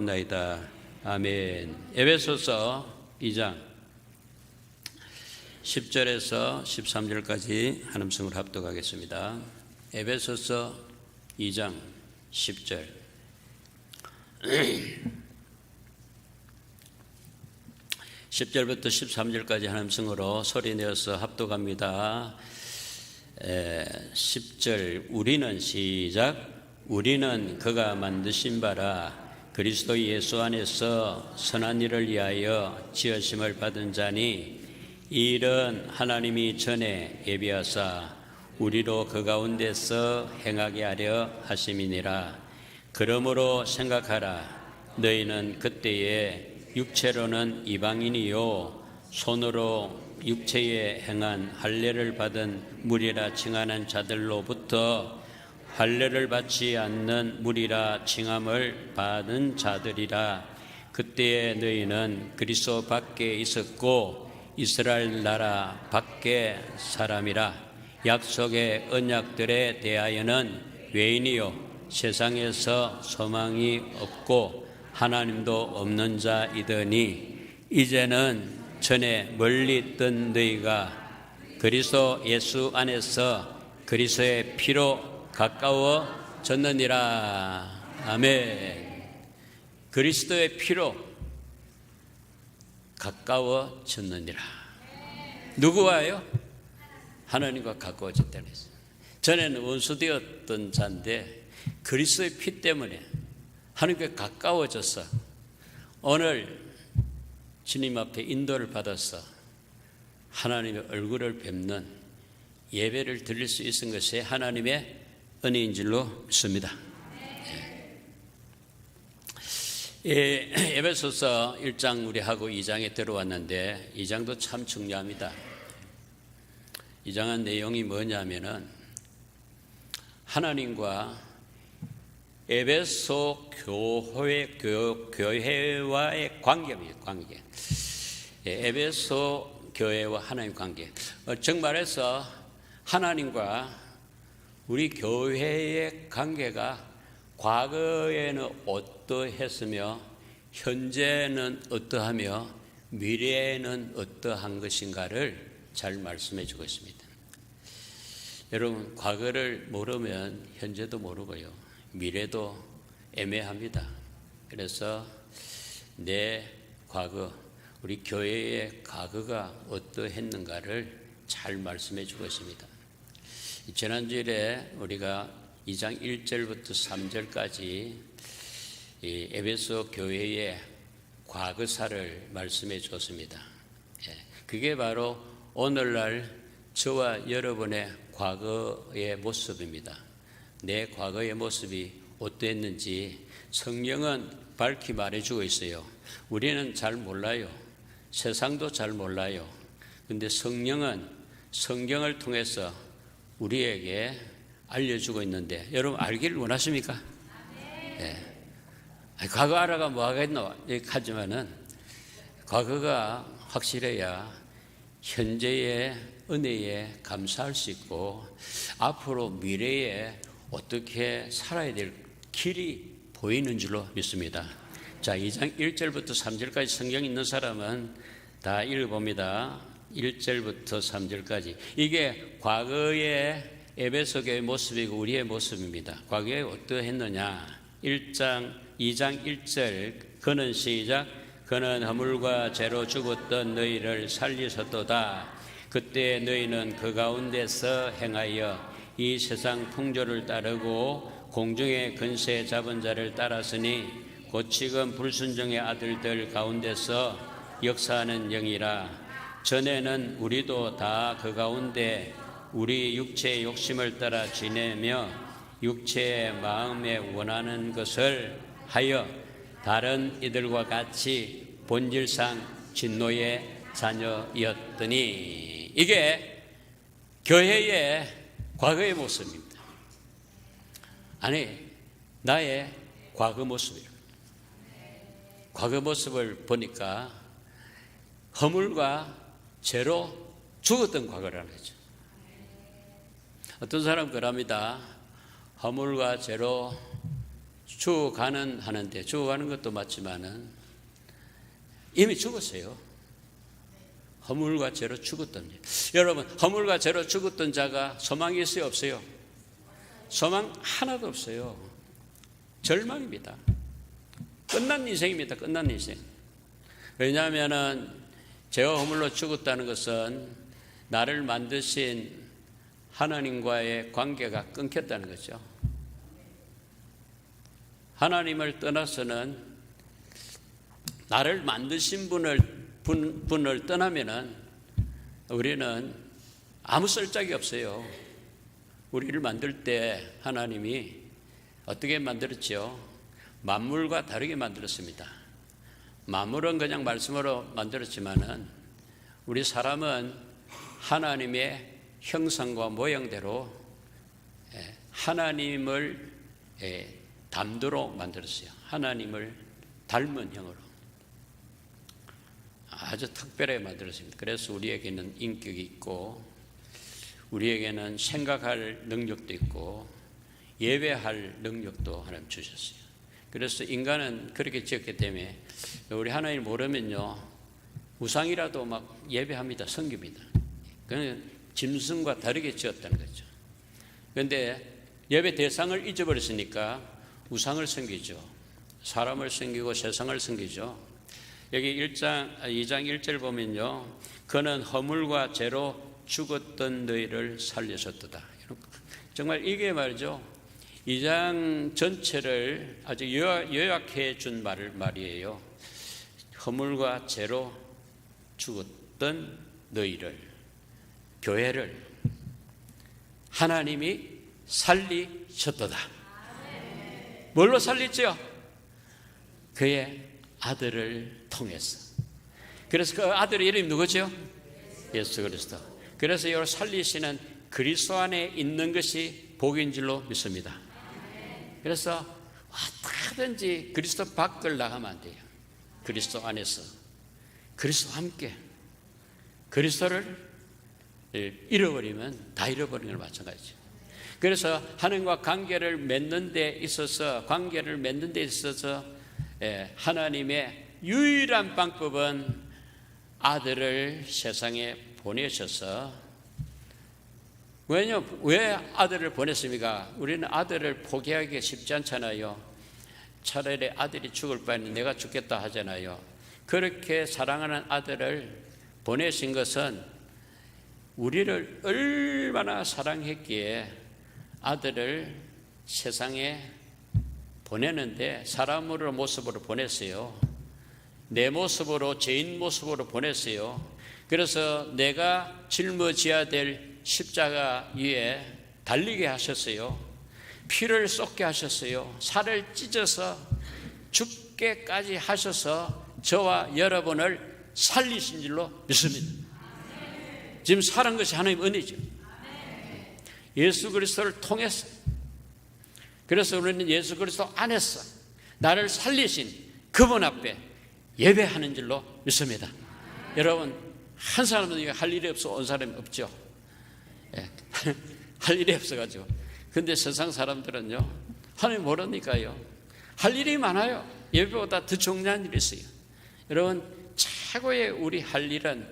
나이다. 아멘. 에베소서 2장 10절에서 13절까지 한 음성으로 합독하겠습니다. 에베소서 2장 10절. 10절부터 13절까지 한 음성으로 소리내어서 합독합니다. 10절 우리는 시작. 우리는 그가 만드신 바라 그리스도 예수 안에서 선한 일을 위하여 지으심을 받은 자니 이 일은 하나님이 전에 예비하사 우리로 그 가운데서 행하게 하려 하심이니라. 그러므로 생각하라. 너희는 그때에 육체로는 이방인이요 손으로 육체에 행한 할례를 받은 무리라 칭하는 자들로부터 할례를 받지 않는 무리라 칭함을 받은 자들이라. 그때에 너희는 그리스도 밖에 있었고 이스라엘 나라 밖에 사람이라. 약속의 언약들에 대하여는 외인이요 세상에서 소망이 없고 하나님도 없는 자이더니 이제는 전에 멀리 있던 너희가 그리스도 예수 안에서 그리스도의 피로 가까워졌느니라. 아멘. 그리스도의 피로 가까워졌느니라. 누구와요? 하나님과 가까워졌다는 했어요. 전에는 원수되었던 자인데 그리스도의 피 때문에 하나님께 가까워졌어. 오늘 주님 앞에 인도를 받아서 하나님의 얼굴을 뵙는 예배를 드릴 수 있은 것이 하나님의 은혜인 줄로 믿습니다. 에베소서 1장 우리하고 2장에 들어왔는데 2장도 참 중요합니다. 2장의 내용이 뭐냐면은 하나님과 에베소 교회와의 관계입니다. 관계. 에베소 교회와 하나님 관계. 정말해서 하나님과 우리 교회의 관계가 과거에는 어떠했으며 현재는 어떠하며 미래에는 어떠한 것인가를 잘 말씀해 주고 있습니다. 여러분, 과거를 모르면 현재도 모르고요 미래도 애매합니다. 그래서 내 과거, 우리 교회의 과거가 어떠했는가를 잘 말씀해 주고 있습니다. 지난주일에 우리가 2장 1절부터 3절까지 에베소 교회의 과거사를 말씀해 줬습니다. 그게 바로 오늘날 저와 여러분의 과거의 모습입니다. 내 과거의 모습이 어땠는지 성경은 밝히 말해주고 있어요. 우리는 잘 몰라요. 세상도 잘 몰라요. 근데 성령은 성경을 통해서 우리에게 알려주고 있는데 여러분 알기를 원하십니까? 네. 과거 알아가 뭐 하겠노? 하지만은 과거가 확실해야 현재의 은혜에 감사할 수 있고 앞으로 미래에 어떻게 살아야 될 길이 보이는 줄로 믿습니다. 자, 2장 1절부터 3절까지 성경 있는 사람은 다 읽어봅니다. 1절부터 3절까지. 이게 과거의 에베소 교회의 모습이고 우리의 모습입니다. 과거에 어떠했느냐? 2장 1절 그는 시작. 그는 허물과 죄로 죽었던 너희를 살리셨도다. 그때 너희는 그 가운데서 행하여 이 세상 풍조를 따르고 공중의 근세 잡은 자를 따랐으니 곧 지금 불순종의 아들들 가운데서 역사하는 영이라. 전에는 우리도 다 그 가운데 우리 육체의 욕심을 따라 지내며 육체의 마음에 원하는 것을 하여 다른 이들과 같이 본질상 진노의 자녀였더니 이게 교회의 과거의 모습입니다. 아니, 나의 과거 모습이에요. 과거 모습을 보니까 허물과 죄로 죽었던 과거라는 거죠. 어떤 사람은 그럽니다. 허물과 죄로 죽어가는 하는데 죽어가는 것도 맞지만은 이미 죽었어요. 허물과 죄로 죽었던 일. 여러분, 허물과 죄로 죽었던 자가 소망이 있어요, 없어요? 소망 하나도 없어요. 절망입니다. 끝난 인생입니다. 끝난 인생. 왜냐하면은 죄와 허물로 죽었다는 것은 나를 만드신 하나님과의 관계가 끊겼다는 거죠. 하나님을 떠나서는 나를 만드신 분을 떠나면은 우리는 아무 쓸짝이 없어요. 우리를 만들 때 하나님이 어떻게 만들었죠? 만물과 다르게 만들었습니다. 만물은 그냥 말씀으로 만들었지만은 우리 사람은 하나님의 형상과 모양대로 하나님을 담도록 만들었어요. 하나님을 닮은 형으로 아주 특별하게 만들었습니다. 그래서 우리에게는 인격이 있고 우리에게는 생각할 능력도 있고 예배할 능력도 하나님 주셨어요. 그래서 인간은 그렇게 지었기 때문에 우리 하나님 모르면요 우상이라도 막 예배합니다. 섬깁니다. 그건 짐승과 다르게 지었다는 거죠. 그런데 예배 대상을 잊어버렸으니까 우상을 섬기죠. 사람을 섬기고 세상을 섬기죠. 여기 2장 1절 보면요. 그는 허물과 죄로 죽었던 너희를 살리셨도다. 정말 이게 말이죠. 2장 전체를 아주 요약해 준 말이에요. 허물과 죄로 죽었던 너희를, 교회를 하나님이 살리셨도다. 뭘로 살리죠? 그의 아들을 통해서. 그래서 그 아들의 이름이 누구죠? 예수 그리스도. 그래서 이걸 살리시는 그리스도 안에 있는 것이 복인 줄로 믿습니다. 그래서 어떻게든지 그리스도 밖을 나가면 안 돼요. 그리스도 안에서 그리스도와 함께 그리스도를 잃어버리면 다 잃어버린 걸 마찬가지죠. 그래서 하나님과 관계를 맺는 데 있어서 하나님의 유일한 방법은 아들을 세상에 보내셔서 왜 아들을 보냈습니까? 우리는 아들을 포기하기가 쉽지 않잖아요. 차라리 아들이 죽을 바에는 내가 죽겠다 하잖아요. 그렇게 사랑하는 아들을 보내신 것은 우리를 얼마나 사랑했기에 아들을 세상에 보내는데 사람으로 모습으로 보냈어요. 내 모습으로 죄인 모습으로 보냈어요. 그래서 내가 짊어져야 될 십자가 위에 달리게 하셨어요. 피를 쏟게 하셨어요. 살을 찢어서 죽게까지 하셔서 저와 여러분을 살리신 줄로 믿습니다. 지금 살은 것이 하나님의 은혜죠. 예수 그리스도를 통해서. 그래서 우리는 예수 그리스도 안에서 나를 살리신 그분 앞에 예배하는 줄로 믿습니다. 여러분, 한 사람은 할 일이 없어 온 사람이 없죠. 할 일이 없어가지고. 근데 세상 사람들은요, 하나님 모르니까요, 할 일이 많아요. 예배보다 더 중요한 일이 있어요. 여러분, 최고의 우리 할 일은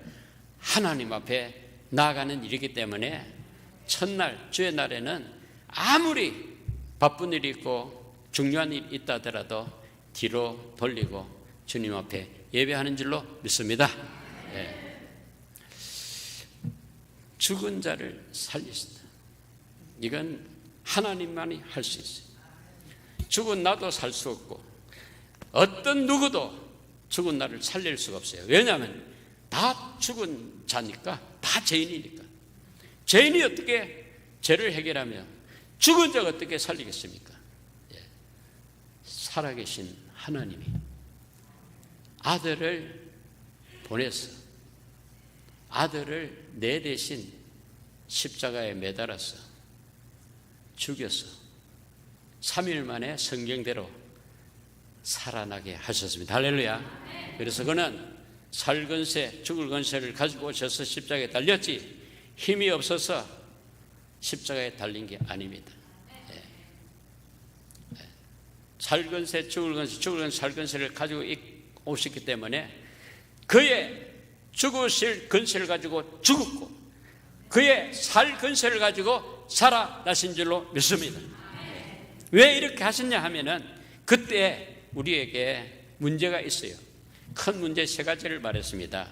하나님 앞에 나아가는 일이기 때문에 첫날, 주의 날에는 아무리 바쁜 일이 있고 중요한 일이 있다 하더라도 뒤로 돌리고 주님 앞에 예배하는 줄로 믿습니다. 죽은 자를 살리신다. 이건 하나님만이 할 수 있어요. 죽은 나도 살 수 없고 어떤 누구도 죽은 나를 살릴 수가 없어요. 왜냐하면 다 죽은 자니까, 다 죄인이니까. 죄인이 어떻게 죄를 해결하며 죽은 자가 어떻게 살리겠습니까? 살아계신 하나님이 아들을 보내서 아들을 내 대신 십자가에 매달아서 죽여서 3일 만에 성경대로 살아나게 하셨습니다. 할렐루야. 그래서 그는 살 근세, 죽을 근세를 가지고 오셔서 십자가에 달렸지 힘이 없어서 십자가에 달린 게 아닙니다. 살건 새, 죽을 건 살건 새를 가지고 오셨기 때문에 그의 죽으실 근세를 가지고 죽었고 그의 살 근세를 가지고 살아나신 줄로 믿습니다. 왜 이렇게 하셨냐 하면은 그때 우리에게 문제가 있어요. 큰 문제 세 가지를 말했습니다.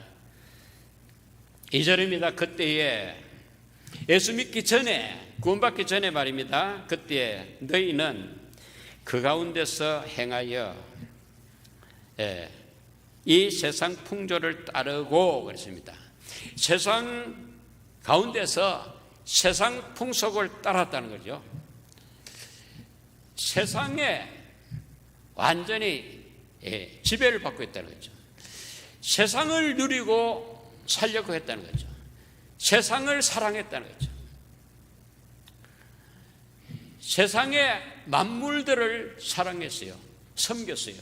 2절입니다. 그때에 예수 믿기 전에, 구원받기 전에 말입니다. 그때 너희는 그 가운데서 행하여 이 세상 풍조를 따르고 그랬습니다. 세상 가운데서 세상 풍속을 따랐다는 거죠. 세상에 완전히 지배를 받고 있다는 거죠. 세상을 누리고 살려고 했다는 거죠. 세상을 사랑했다는 거죠. 세상의 만물들을 사랑했어요. 섬겼어요.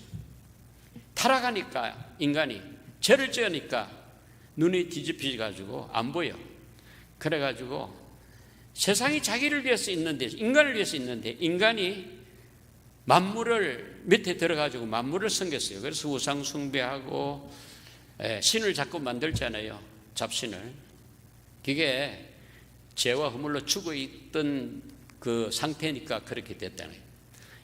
타락하니까 인간이 죄를 지으니까 눈이 뒤집히가지고 안 보여. 그래가지고 세상이 자기를 위해서 있는데, 인간을 위해서 있는데 인간이 만물을 밑에 들어가지고 만물을 섬겼어요. 그래서 우상 숭배하고 신을 자꾸 만들잖아요. 잡신을. 그게 죄와 허물로 죽어 있던 그 상태니까 그렇게 됐다는 거예요.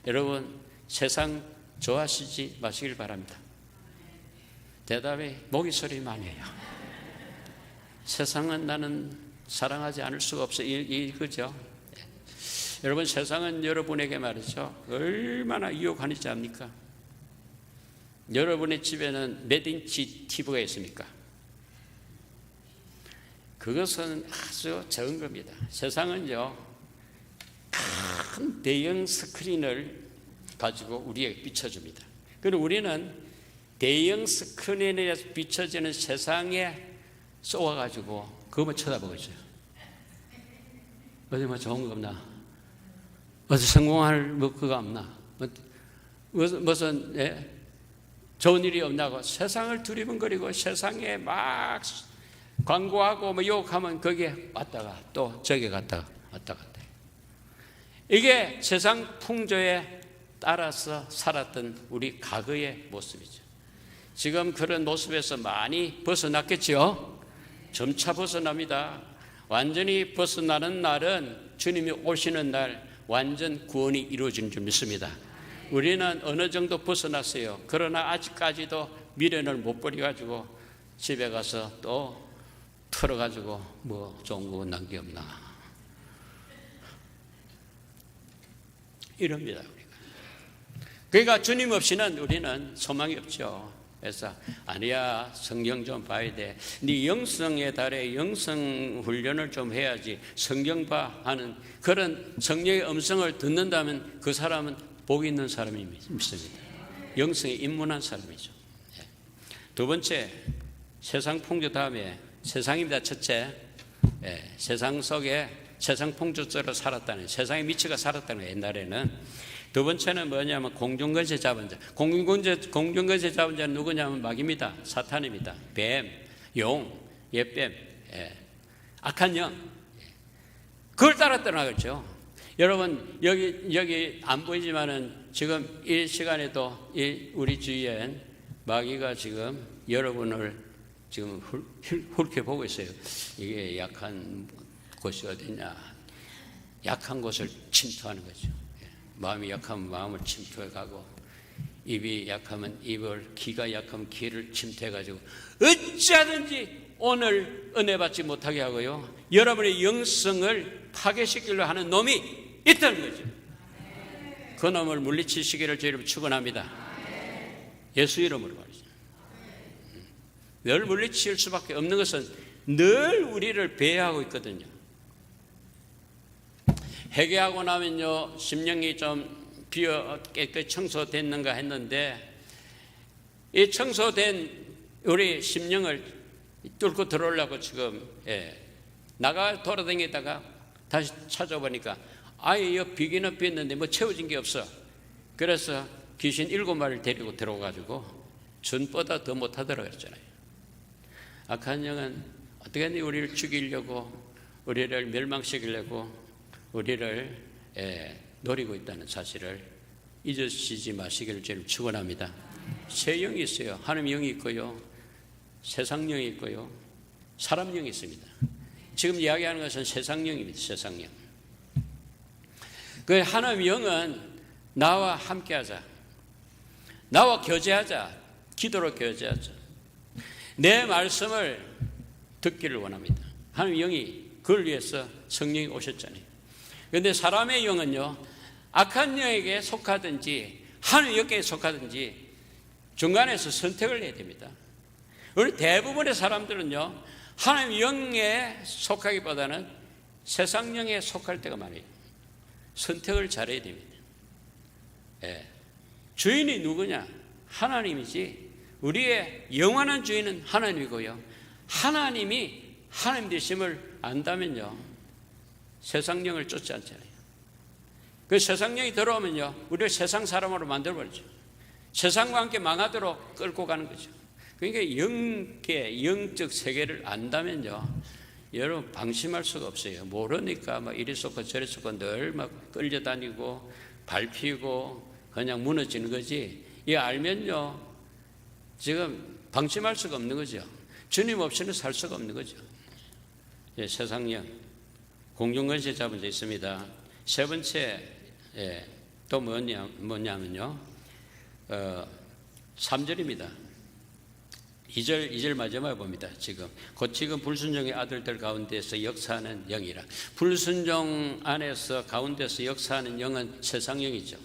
여러분 세상 좋아하시지 마시길 바랍니다. 대답이 목이 소리 많이 해요. 세상은 나는 사랑하지 않을 수가 없어요. 이거죠. 여러분 세상은 여러분에게 말이죠. 얼마나 유혹하는지 압니까? 여러분의 집에는 몇 인치 TV가 있습니까? 그것은 아주 적은 겁니다. 세상은요, 큰 대형 스크린을 가지고 우리에게 비춰줍니다. 그리고 우리는 대형 스크린에 비춰지는 세상에 쏘아가지고 그것만 쳐다보고 있어요. 어디 뭐 좋은 거 없나? 어디 성공할 뭐 그거 없나? 무슨 좋은 일이 없나고 세상을 두리번거리고 세상에 막 광고하고 뭐 욕하면 거기에 왔다가 또 저기 갔다가 왔다 갔다. 이게 세상 풍조에 따라서 살았던 우리 과거의 모습이죠. 지금 그런 모습에서 많이 벗어났겠죠? 점차 벗어납니다. 완전히 벗어나는 날은 주님이 오시는 날 완전 구원이 이루어지는 줄 믿습니다. 우리는 어느 정도 벗어났어요. 그러나 아직까지도 미련을 못 버려가지고 집에 가서 또 털어가지고 뭐 좋은 거 난 게 없나 이럽니다. 우리가. 그러니까 주님 없이는 우리는 소망이 없죠. 그래서 아니야 성경 좀 봐야 돼. 네 영성의 달에 영성 훈련을 좀 해야지. 성경 봐 하는 그런 성령의 음성을 듣는다면 그 사람은 복 있는 사람이 믿습니다. 영성에 입문한 사람이죠. 두 번째 세상 풍조 다음에 세상입니다. 첫째 세상 속에 세상 풍조처럼 살았다는 세상에 미쳐가 살았다는 거예요. 옛날에는. 두 번째는 뭐냐면 공중권세 잡은 자. 공중권세 잡은 자는 누구냐면 마귀입니다. 사탄입니다. 뱀, 용, 옛뱀, 악한 영. 그걸 따랐다는 거죠. 여러분 여기 안 보이지만은 지금 이 시간에도 우리 주위엔 마귀가 지금 여러분을 지금 훑어보고 있어요. 이게 약한 곳이 어디냐. 약한 곳을 침투하는 거죠. 마음이 약하면 마음을 침투해 가고 입이 약하면 입을, 귀가 약하면 귀를 침투해 가지고 어찌하든지 오늘 은혜 받지 못하게 하고요. 여러분의 영성을 파괴시키려 하는 놈이 있다는 거죠. 그 놈을 물리치시기를 저희를 축원합니다. 예수 이름으로 말이죠. 늘 물리칠 수밖에 없는 것은 늘 우리를 배회하고 있거든요. 회개하고 나면요 심령이 좀 비어 깨끗이 청소됐는가 했는데 이 청소된 우리 심령을 뚫고 들어오려고 지금 나가 돌아다니다가 다시 찾아보니까 아예 여 비기는 비었는데 뭐 채워진 게 없어. 그래서 귀신 7마리를 데리고 들어가지고 전보다 더 못하더라고 했잖아요. 악한 영은 어떻게든 우리를 죽이려고 우리를 멸망시키려고 우리를 노리고 있다는 사실을 잊으시지 마시기를 저는 축원합니다. 세 영이 있어요. 하나님 영이 있고요, 세상 영이 있고요, 사람 영이 있습니다. 지금 이야기하는 것은 세상 영입니다. 세상 영. 그 하나님 영은 나와 함께하자, 나와 교제하자, 기도로 교제하자, 내 말씀을 듣기를 원합니다. 하나님 영이 그걸 위해서 성령이 오셨잖아요. 그런데 사람의 영은요, 악한 영에게 속하든지 하나님 영에게 속하든지 중간에서 선택을 해야 됩니다. 우리 대부분의 사람들은요, 하나님 영에 속하기보다는 세상 영에 속할 때가 많아요. 선택을 잘해야 됩니다. 예. 주인이 누구냐? 하나님이지. 우리의 영원한 주인은 하나님이고요, 하나님이 하나님 되심을 안다면요, 세상 영을 쫓지 않잖아요. 그 세상 영이 들어오면요, 우리를 세상 사람으로 만들어버리죠. 세상과 함께 망하도록 끌고 가는 거죠. 그러니까 영적 세계를 안다면요, 여러분 방심할 수가 없어요. 모르니까 막 이리 쏟고 저리 쏟고 늘 막 끌려다니고 밟히고 그냥 무너지는 거지. 이 알면요, 지금 방심할 수가 없는 거죠. 주님 없이는 살 수가 없는 거죠. 예, 세상령 공중권세 잡은 데 있습니다. 세 번째 또 뭐냐면요, 3절입니다. 2절 마지막에 봅니다. 지금 불순종의 아들들 가운데서 역사하는 영이라. 불순종 안에서 가운데서 역사하는 영은 세상 영이죠.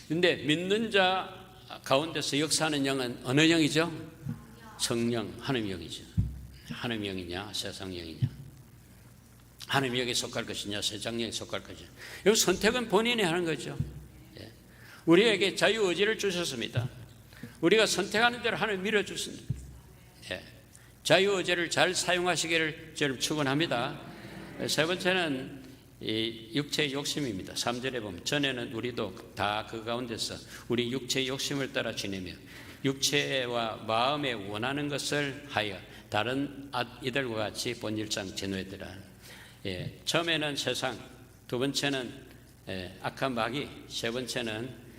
그런데 믿는 자 가운데서 역사하는 영은 어느 영이죠? 성령, 하나님 영이죠. 하나님 영이냐 세상 영이냐, 하나님 영에 속할 것이냐 세상 영에 속할 것이냐. 이 선택은 본인이 하는 거죠. 우리에게 자유의지를 주셨습니다. 우리가 선택하는 대로 하나님 밀어주십니다. 자유의지를 잘 사용하시기를 저는 축원합니다. 세 번째는 이 육체의 욕심입니다. 3절에 보면 전에는 우리도 다 그 가운데서 우리 육체의 욕심을 따라 지내며 육체와 마음에 원하는 것을 하여 다른 이들과 같이 본일상 진노했더라. 처음에는 세상, 두 번째는 악한 마귀, 세 번째는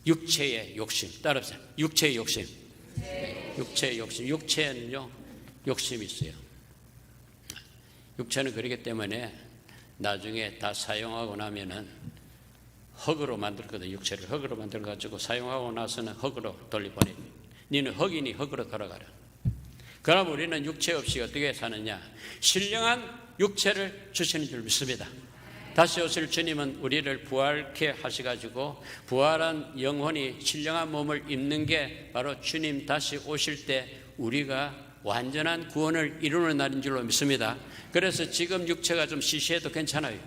육체의 욕심. 따라서 육체의 욕심. 육체의 욕심. 육체는요, 욕심이 있어요. 육체는 그렇기 때문에 나중에 다 사용하고 나면은 흙으로 만들거든. 육체를 흙으로 만들어가지고 사용하고 나서는 흙으로 돌려보내. 너는 흙이니 흙으로 돌아가라. 그럼 우리는 육체 없이 어떻게 사느냐? 신령한 육체를 주시는 줄 믿습니다. 다시 오실 주님은 우리를 부활케 하셔가지고 부활한 영혼이 신령한 몸을 입는 게 바로 주님 다시 오실 때 우리가 완전한 구원을 이루는 날인 줄로 믿습니다. 그래서 지금 육체가 좀 시시해도 괜찮아요.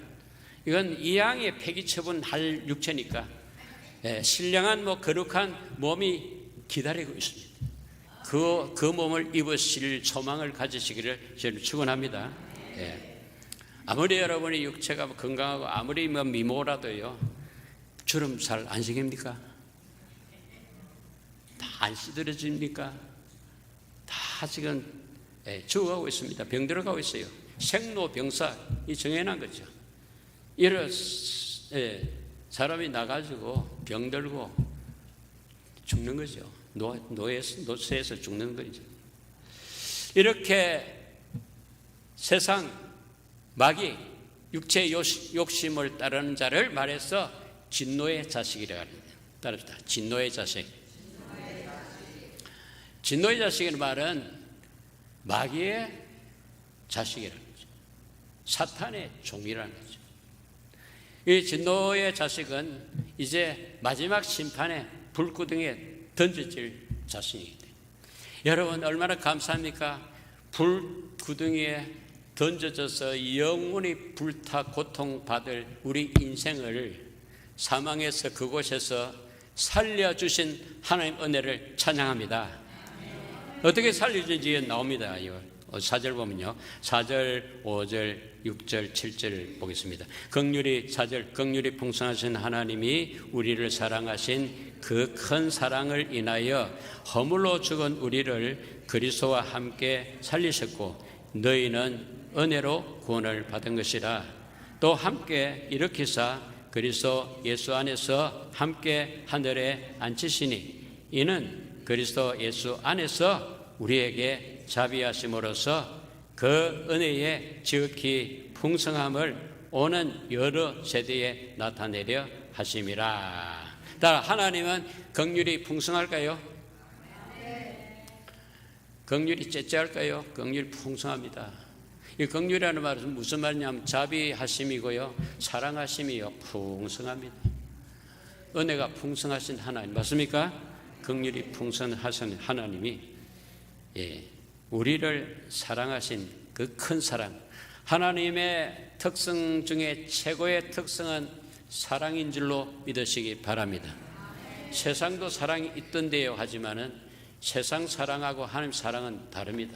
이건 이양의 폐기 처분할 육체니까 신령한 거룩한 몸이 기다리고 있습니다. 그 몸을 입으실 소망을 가지시기를 저는 축원합니다. 아무리 여러분의 육체가 건강하고 아무리 미모라도요, 주름살 안 생깁니까? 다 안 시들어집니까? 다 지금 죽어가고 있습니다. 병들어가고 있어요. 생로병사이 정해놓은 거죠. 이런 사람이 나가지고 병들고 죽는 거죠. 노쇠에서 죽는 거죠. 이렇게 세상 마귀 육체의 욕심을 따르는 자를 말해서 진노의 자식이라고 합니다. 따릅시다. 진노의 자식. 진노의 자식이라는 말은 마귀의 자식이라는 거죠. 사탄의 종이라는 거죠. 이 진노의 자식은 이제 마지막 심판의 불구덩이에 던져질 자식이기 때문에 여러분 얼마나 감사합니까? 불구덩이에 던져져서 영원히 불타 고통받을 우리 인생을 사망에서 그곳에서 살려주신 하나님 은혜를 찬양합니다. 어떻게 살려주는지 나옵니다. 4절 보면요, 4절, 5절, 6절, 7절 보겠습니다. 긍휼이 풍성하신 하나님이 우리를 사랑하신 그 큰 사랑을 인하여 허물로 죽은 우리를 그리스도와 함께 살리셨고 너희는 은혜로 구원을 받은 것이라. 또 함께 일으키사 그리스도 예수 안에서 함께 하늘에 앉히시니 이는 그리스도 예수 안에서 우리에게 자비하심으로써 그 은혜의 지극히 풍성함을 오는 여러 세대에 나타내려 하심이라. 따라 하나님은 긍휼이 풍성할까요? 긍휼이 째째할까요? 긍휼이 풍성합니다. 이 긍휼이라는 말은 무슨 말이냐면 자비하심이고요, 사랑하심이요 풍성합니다. 은혜가 풍성하신 하나님 맞습니까? 긍휼이 풍성하신 하나님이 우리를 사랑하신 그 큰 사랑, 하나님의 특성 중에 최고의 특성은 사랑인 줄로 믿으시기 바랍니다. 세상도 사랑이 있던데요 하지만은 세상 사랑하고 하나님 사랑은 다릅니다.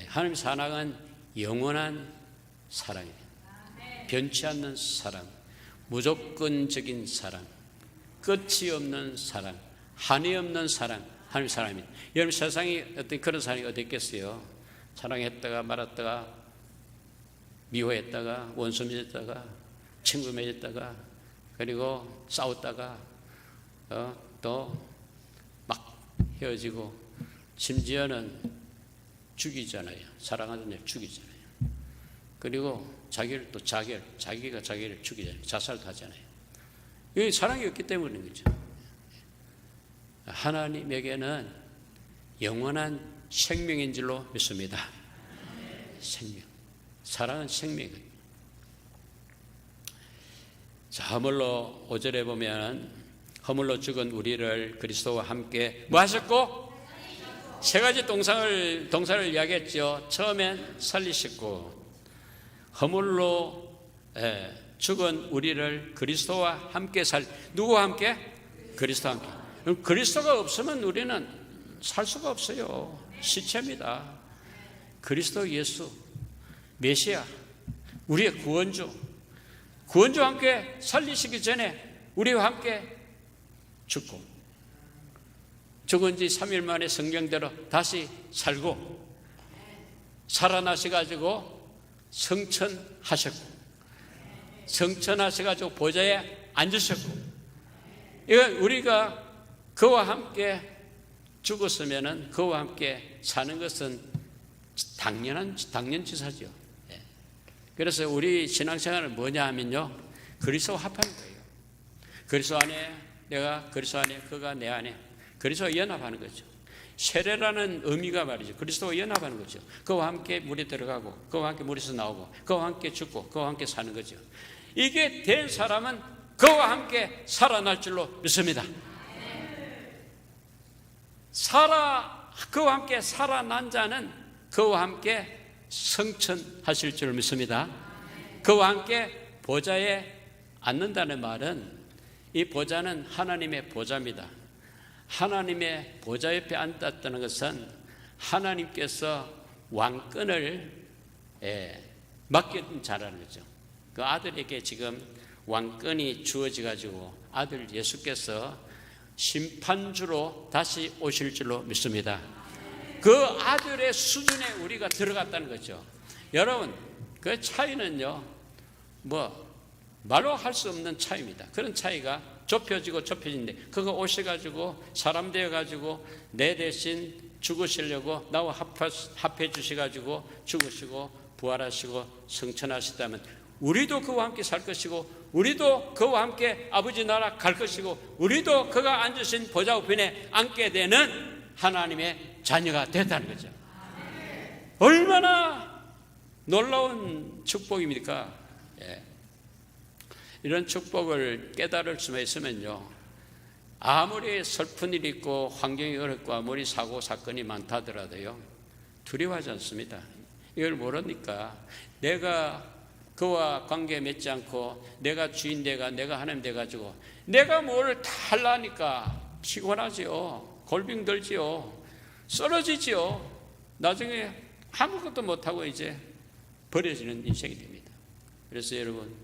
하나님 사랑은 영원한 사랑이에요. 변치 않는 사랑, 무조건적인 사랑, 끝이 없는 사랑, 한이 없는 사랑, 하나님 사랑입니다. 여러분 세상이 어떤 그런 사랑이 어디 있겠어요? 사랑했다가 말았다가 미워했다가 원수 맺었다가 친구 맺었다가 그리고 싸웠다가 또 막 헤어지고 심지어는 죽이잖아요. 사랑하던 애 죽이잖아요. 그리고 자기가 자기를 죽이잖아요. 자살도 하잖아요. 이게 사랑이 없기 때문인 거죠. 하나님에게는 영원한 생명인 줄로 믿습니다. 생명. 사랑은 생명이에요. 자, 허물로 5절에 보면 허물로 죽은 우리를 그리스도와 함께 뭐 하셨고? 세 가지 동사를 이야기했죠. 처음엔 살리셨고, 허물로 죽은 우리를 그리스도와 함께 누구와 함께? 그리스도와 함께. 그럼 그리스도가 없으면 우리는 살 수가 없어요. 시체입니다. 그리스도 예수 메시아, 우리의 구원주와 함께 살리시기 전에 우리와 함께 죽고 죽은 지 3일 만에 성경대로 다시 살고 살아나셔가지고 성천하셔가지고 보좌에 앉으셨고, 이건 우리가 그와 함께 죽었으면은 그와 함께 사는 것은 당연지사죠. 그래서 우리 신앙생활은 뭐냐 하면요, 그리스도와 합하는 거예요. 그리스도 안에 내가, 그리스도 안에 그가 내 안에, 그리스도와 연합하는 거죠. 세례라는 의미가 말이죠. 그리스도와 연합하는 거죠. 그와 함께 물에 들어가고, 그와 함께 물에서 나오고, 그와 함께 죽고, 그와 함께 사는 거죠. 이게 된 사람은 그와 함께 살아날 줄로 믿습니다. 그와 함께 살아난 자는 그와 함께 성천하실 줄 믿습니다. 그와 함께 보좌에 앉는다는 말은, 이 보좌는 하나님의 보좌입니다. 하나님의 보좌 옆에 앉았다는 것은 하나님께서 왕권을 맡긴 자라는 거죠. 그 아들에게 지금 왕권이 주어져 가지고 아들 예수께서 심판주로 다시 오실 줄로 믿습니다. 그 아들의 수준에 우리가 들어갔다는 거죠. 여러분, 그 차이는요, 말로 할 수 없는 차이입니다. 그런 차이가 좁혀지는데, 그거 오셔가지고 사람 되어가지고 내 대신 죽으시려고 나와 합해 주셔가지고 죽으시고 부활하시고 성천하시다면 우리도 그와 함께 살 것이고, 우리도 그와 함께 아버지 나라 갈 것이고, 우리도 그가 앉으신 보좌 우편에 앉게 되는 하나님의 자녀가 됐다는 거죠. 얼마나 놀라운 축복입니까? 이런 축복을 깨달을 수만 있으면요, 아무리 슬픈 일이 있고 환경이 어렵고 아무리 사고 사건이 많다 하더라도요 두려워하지 않습니다. 이걸 모르니까 내가 그와 관계 맺지 않고 내가 주인 내가 하나님 돼가지고 내가 뭘 다 하려니까 피곤하지요. 골병 들지요. 쓰러지지요. 나중에 아무것도 못하고 이제 버려지는 인생이 됩니다. 그래서 여러분,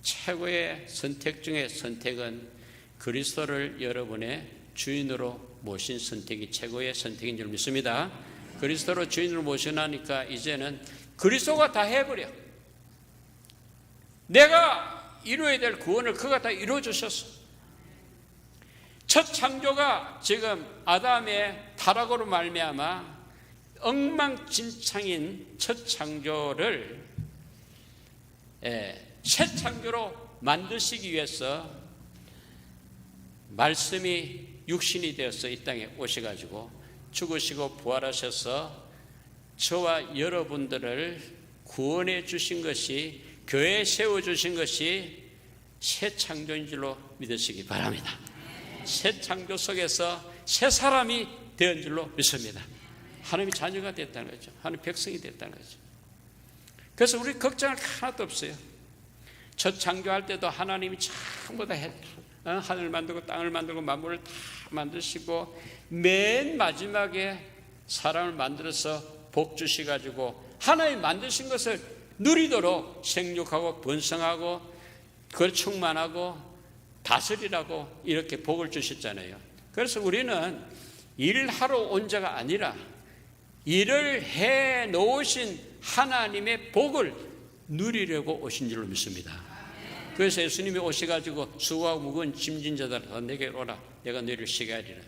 최고의 선택 중에 선택은 그리스도를 여러분의 주인으로 모신 선택이 최고의 선택인 줄 믿습니다. 그리스도로 주인으로 모셔나니까 이제는 그리스도가 다 해버려. 내가 이루어야 될 구원을 그가 다 이루어 주셨어. 첫 창조가 지금 아담의 타락으로 말미암아 엉망진창인 첫 창조를 새 창조로 만드시기 위해서 말씀이 육신이 되어서 이 땅에 오셔가지고 죽으시고 부활하셔서 저와 여러분들을 구원해 주신 것이, 교회에 세워주신 것이 새 창조인 줄로 믿으시기 바랍니다. 새 창조 속에서 새 사람이 된 줄로 믿습니다. 하나님의 자녀가 됐다는 거죠. 하나님의 백성이 됐다는 거죠. 그래서 우리 걱정할 하나도 없어요. 첫 창조할 때도 하나님이 전부 다 하늘을 만들고 땅을 만들고 만물을 다 만드시고 맨 마지막에 사람을 만들어서 복 주셔가지고 하나님 만드신 것을 누리도록 생육하고 번성하고 그걸 충만하고 다스리라고 이렇게 복을 주셨잖아요. 그래서 우리는 일하러 온 자가 아니라 일을 해 놓으신 하나님의 복을 누리려고 오신 줄로 믿습니다. 그래서 예수님이 오셔가지고 수고하고 무거운 짐진 자들아 내게 오라, 내가 너희를 쉬게 하리라.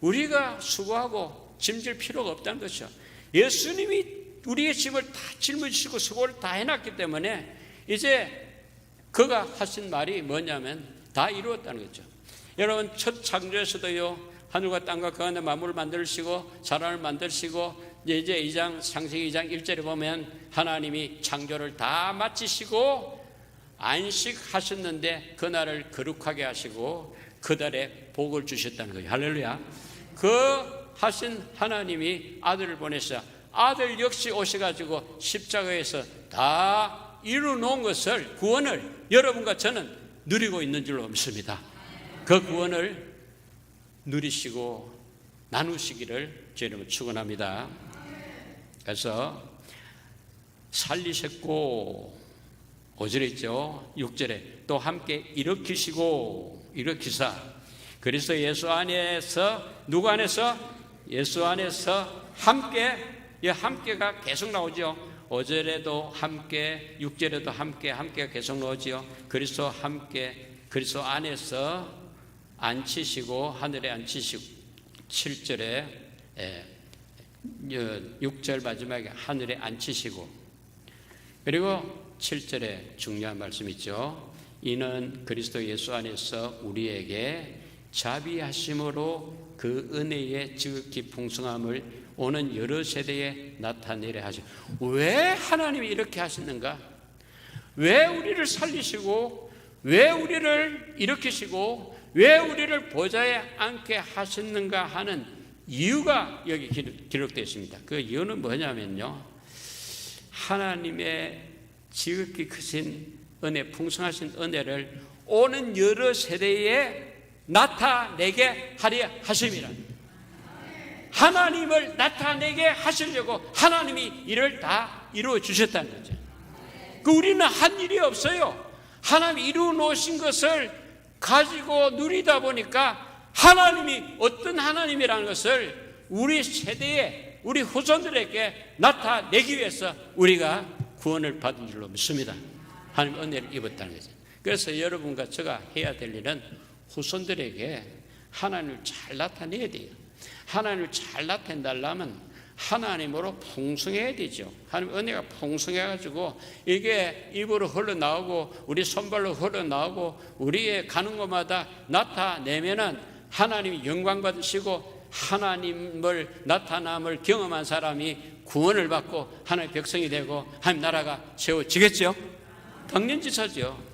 우리가 수고하고 짐질 필요가 없다는 것이죠. 예수님이 우리의 짐을 다 짊어지시고 수고를 다 해놨기 때문에 이제 그가 하신 말이 뭐냐면 다 이루었다는 거죠. 여러분, 첫 창조에서도요, 하늘과 땅과 그 안에 만물을 만드시고 사람을 만드시고 이제 2장 창세기 2장 1절에 보면 하나님이 창조를 다 마치시고 안식하셨는데 그날을 거룩하게 하시고 그날에 복을 주셨다는 거예요. 할렐루야. 그 하신 하나님이 아들을 보내셔 아들 역시 오셔가지고 십자가에서 다 이루어놓은 것을, 구원을 여러분과 저는 누리고 있는 줄로 믿습니다. 그 구원을 누리시고 나누시기를 주님은 축원합니다. 그래서 살리셨고 5절에 있죠. 6절에 또 함께 일으키사 그리스도 예수 안에서, 누구 안에서? 예수 안에서 함께, 이 함께가 계속 나오죠. 5절에도 함께, 6절에도 함께, 함께가 계속 나오죠. 그리스도 함께, 그리스도 안에서 앉히시고 하늘에 앉히시고 7절에 6절 마지막에 하늘에 앉히시고, 그리고 7절에 중요한 말씀 있죠. 이는 그리스도 예수 안에서 우리에게 자비하심으로 그 은혜의 지극히 풍성함을 오는 여러 세대에 나타내려 하시고. 왜 하나님이 이렇게 하시는가? 왜 우리를 살리시고, 왜 우리를 일으키시고, 왜 우리를 보좌에 앉게 하셨는가 하는 이유가 여기 기록되어 있습니다. 그 이유는 뭐냐면요, 하나님의 지극히 크신 은혜, 풍성하신 은혜를 오는 여러 세대에 나타내게 하려 하심이라. 하나님을 나타내게 하시려고 하나님이 이를 다 이루어 주셨다는 거죠. 우리는 한 일이 없어요. 하나님이 이루어 놓으신 것을 가지고 누리다 보니까 하나님이 어떤 하나님이라는 것을 우리 세대에, 우리 후손들에게 나타내기 위해서 우리가 구원을 받은 줄로 믿습니다. 하나님 은혜를 입었다는 거죠. 그래서 여러분과 제가 해야 될 일은 후손들에게 하나님을 잘 나타내야 돼요. 하나님을 잘 나타내려면 하나님으로 풍성해야 되죠. 하나님 은혜가 풍성해가지고 이게 입으로 흘러나오고 우리 손발로 흘러나오고 우리의 가는 곳마다 나타내면은 하나님이 영광 받으시고 하나님을 나타남을 경험한 사람이 구원을 받고 하나님의 백성이 되고 하나님 나라가 세워지겠죠. 당연지사죠.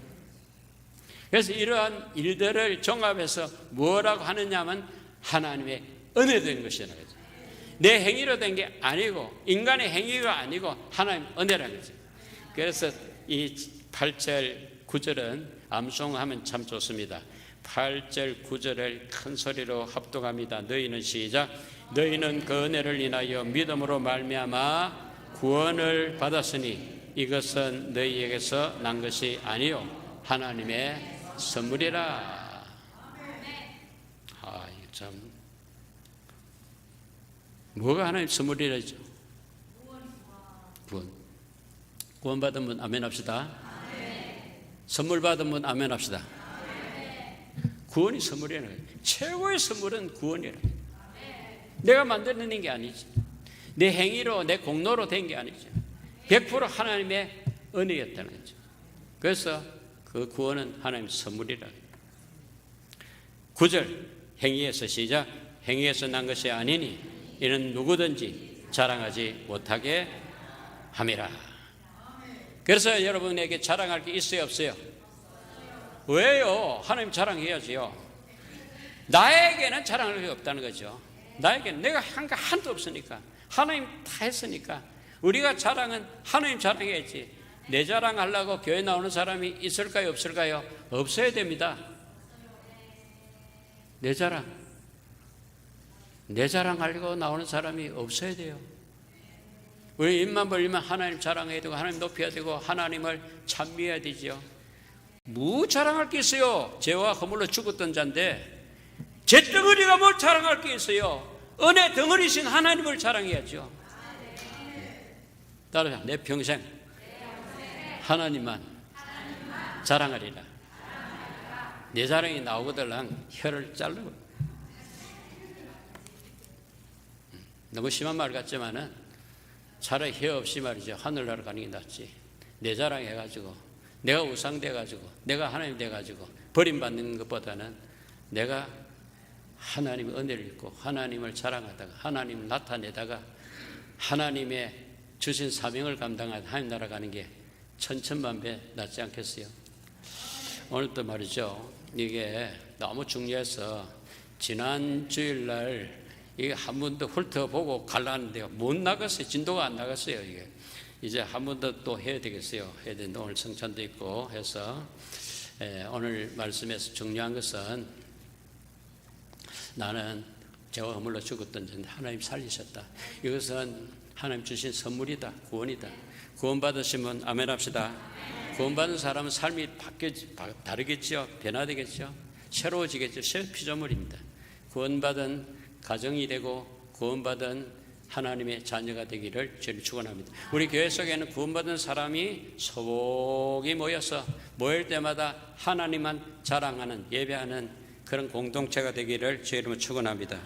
그래서 이러한 일들을 종합해서 뭐라고 하느냐면 하나님의 은혜된 것이라는 거죠. 내 행위로 된 게 아니고 인간의 행위가 아니고 하나님 은혜라는 거죠. 그래서 이 8절 9절은 암송하면 참 좋습니다. 8절 9절을 큰 소리로 합독합니다. 너희는 시작. 너희는 그 은혜를 인하여 믿음으로 말미암아 구원을 받았으니 이것은 너희에게서 난 것이 아니요 하나님의 선물이라. 이거 참 뭐가 하나님 선물이라죠? 구원. 구원 받은 분 아멘 합시다. 선물 받은 분 아멘 합시다. 구원이 선물이라는 거예요. 최고의 선물은 구원이라는 거예요. 내가 만들어낸 게 아니지. 내 행위로 내 공로로 된 게 아니죠. 100% 하나님의 은혜였다는 거죠. 그래서 그 구원은 하나님의 선물이라. 9절 행위에서 시작. 행위에서 난 것이 아니니 이는 누구든지 자랑하지 못하게 함이라. 그래서 여러분에게 자랑할 게 있어요, 없어요? 왜요? 하나님 자랑해야지요. 나에게는 자랑할 게 없다는 거죠. 나에게는 내가 한 거 하나도 없으니까, 하나님 다 했으니까 우리가 자랑은 하나님 자랑해야지. 내 자랑하려고 교회 나오는 사람이 있을까요, 없을까요? 없어야 됩니다. 내 자랑하려고 나오는 사람이 없어야 돼요. 우리 입만 벌리면 하나님 자랑해야 되고 하나님 높여야 되고 하나님을 찬미해야 되죠. 뭐 자랑할 게 있어요? 죄와 허물로 죽었던 자인데 죄 덩어리가 뭘 자랑할 게 있어요? 은혜 덩어리신 하나님을 자랑해야죠. 따라서 내 평생 하나님만 자랑하리라. 내 자랑이 나오거들랑 혀를 자르고. 너무 심한 말 같지만은 차라리 혀 없이 말이죠. 하늘나라 가는 게 낫지. 내 자랑해가지고 내가 우상 돼가지고 내가 하나님 돼가지고 버림받는 것보다는 내가 하나님의 은혜를 입고 하나님을 자랑하다가 하나님을 나타내다가 하나님의 주신 사명을 감당하다 하나님 나라 가는 게 천천만배 낫지 않겠어요? 오늘 또 말이죠. 이게 너무 중요해서 지난 주일날 이게 한 번 더 훑어보고 가려는데요. 못 나갔어요. 진도가 안 나갔어요. 이게 이제 한 번 더 또 해야 되겠어요. 해야 되는데 오늘 성찬도 있고 해서 오늘 말씀에서 중요한 것은 나는 죄와 허물로 죽었던 자인데 하나님 살리셨다. 이것은 하나님 주신 선물이다. 구원이다. 구원받으신 분 아멘 합시다. 구원받은 사람은 삶이 다르겠죠. 변화되겠죠. 새로워지겠죠. 새 피조물입니다. 구원받은 가정이 되고 구원받은 하나님의 자녀가 되기를 주님 축원합니다. 우리 교회 속에는 구원받은 사람이 소복이 모여서 모일 때마다 하나님만 자랑하는 예배하는 그런 공동체가 되기를 주의 이름으로 축원합니다.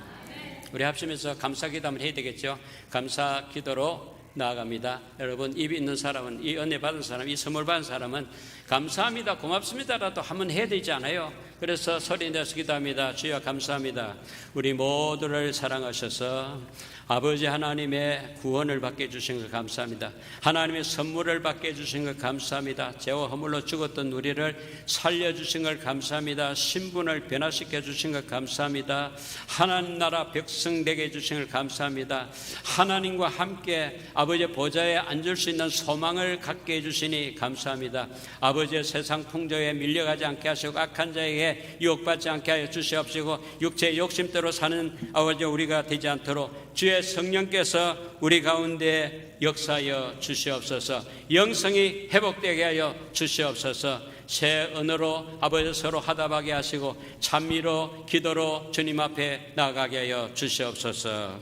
우리 합심해서 감사기도 한번 해야 되겠죠. 감사기도로 나아갑니다. 여러분 입이 있는 사람은, 이 은혜 받은 사람, 이 선물 받은 사람은 감사합니다, 고맙습니다라도 한번 해야 되지 않아요? 그래서 소리 내서 기도합니다. 주여 감사합니다. 우리 모두를 사랑하셔서 아버지 하나님의 구원을 받게 해주신 것 감사합니다. 하나님의 선물을 받게 해주신 것 감사합니다. 죄와 허물로 죽었던 우리를 살려주신 것 감사합니다. 신분을 변화시켜 주신 것 감사합니다. 하나님 나라 백성 되게 해주신 것 감사합니다. 하나님과 함께 아버지의 보좌에 앉을 수 있는 소망을 갖게 해주시니 감사합니다. 아버지의 세상 풍조에 밀려가지 않게 하시고 악한 자에게 유혹받지 않게 하여 주시옵시고 육체의 욕심대로 사는 아버지 우리가 되지 않도록 주의 성령께서 우리 가운데 역사하여 주시옵소서. 영성이 회복되게 하여 주시옵소서. 새 언어로 아버지 서로 화답하게 하시고 찬미로 기도로 주님 앞에 나아가게 하여 주시옵소서.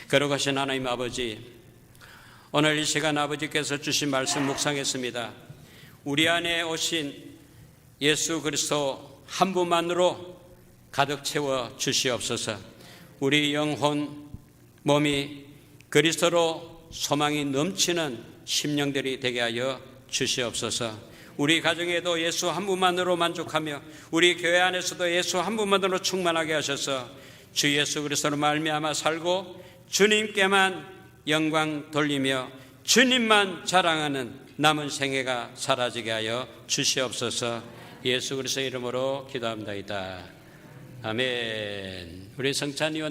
거룩하신 하나님 아버지, 오늘 이 시간 아버지께서 주신 말씀 묵상했습니다. 우리 안에 오신 예수 그리스도 한 분만으로 가득 채워 주시옵소서. 우리 영혼 몸이 그리스도로 소망이 넘치는 심령들이 되게 하여 주시옵소서. 우리 가정에도 예수 한 분만으로 만족하며 우리 교회 안에서도 예수 한 분만으로 충만하게 하셔서 주 예수 그리스도로 말미암아 살고 주님께만 영광 돌리며 주님만 자랑하는 남은 생애가 사라지게 하여 주시옵소서. 예수 그리스도 이름으로 기도합니다. 아멘. 우리 성찬이와